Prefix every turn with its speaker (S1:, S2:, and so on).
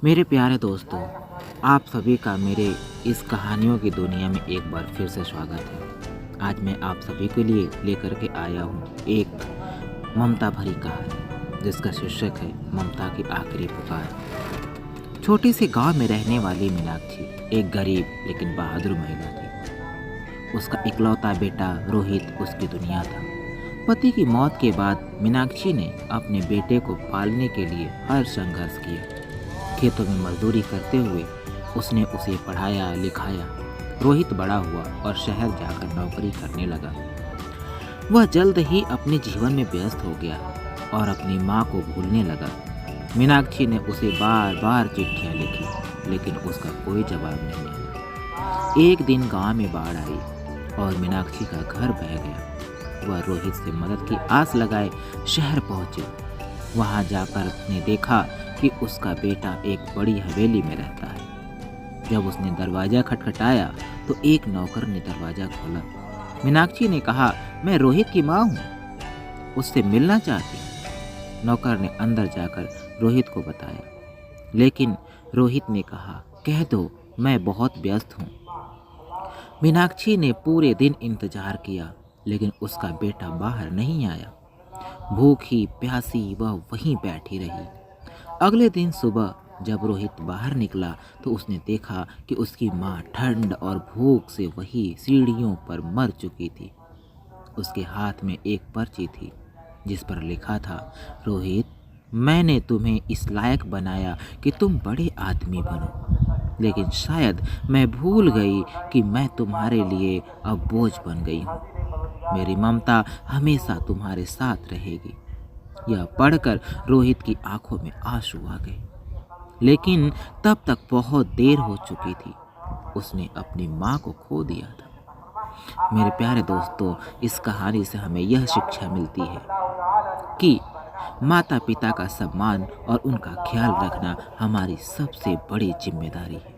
S1: मेरे प्यारे दोस्तों, आप सभी का मेरे इस कहानियों की दुनिया में एक बार फिर से स्वागत है। आज मैं आप सभी के लिए लेकर के आया हूँ एक ममता भरी कहानी, जिसका शीर्षक है ममता की आखिरी पुकार। छोटे से गांव में रहने वाली मीनाक्षी एक गरीब लेकिन बहादुर महिला थी। उसका इकलौता बेटा रोहित उसकी दुनिया था। पति की मौत के बाद मीनाक्षी ने अपने बेटे को पालने के लिए हर संघर्ष किया। खेतों में मजदूरी करते हुए उसने उसे पढ़ाया लिखाया। रोहित बड़ा हुआ और शहर जाकर नौकरी करने लगा। वह जल्द ही अपने जीवन में व्यस्त हो गया और अपनी माँ को भूलने लगा। मीनाक्षी ने उसे बार बार चिट्ठियाँ लिखी, लेकिन उसका कोई जवाब नहीं आया। एक दिन गांव में बाढ़ आई और मीनाक्षी का घर बह गया। वह रोहित से मदद की आस लगाए शहर पहुंची। वहां जाकर उसने देखा कि उसका बेटा एक बड़ी हवेली में रहता है। जब उसने दरवाज़ा खटखटाया तो एक नौकर ने दरवाज़ा खोला। मीनाक्षी ने कहा, मैं रोहित की माँ हूँ, उससे मिलना चाहती हूँ। नौकर ने अंदर जाकर रोहित को बताया, लेकिन रोहित ने कहा, कह दो मैं बहुत व्यस्त हूँ। मीनाक्षी ने पूरे दिन इंतजार किया, लेकिन उसका बेटा बाहर नहीं आया। भूखी प्यासी वह वहीं बैठी रही। अगले दिन सुबह जब रोहित बाहर निकला तो उसने देखा कि उसकी माँ ठंड और भूख से वही सीढ़ियों पर मर चुकी थी। उसके हाथ में एक पर्ची थी जिस पर लिखा था, रोहित, मैंने तुम्हें इस लायक बनाया कि तुम बड़े आदमी बनो, लेकिन शायद मैं भूल गई कि मैं तुम्हारे लिए अब बोझ बन गई हूँ। मेरी ममता हमेशा तुम्हारे साथ रहेगी। यह पढ़कर रोहित की आंखों में आंसू आ गए, लेकिन तब तक बहुत देर हो चुकी थी। उसने अपनी माँ को खो दिया था। मेरे प्यारे दोस्तों, इस कहानी से हमें यह शिक्षा मिलती है कि माता पिता का सम्मान और उनका ख्याल रखना हमारी सबसे बड़ी जिम्मेदारी है।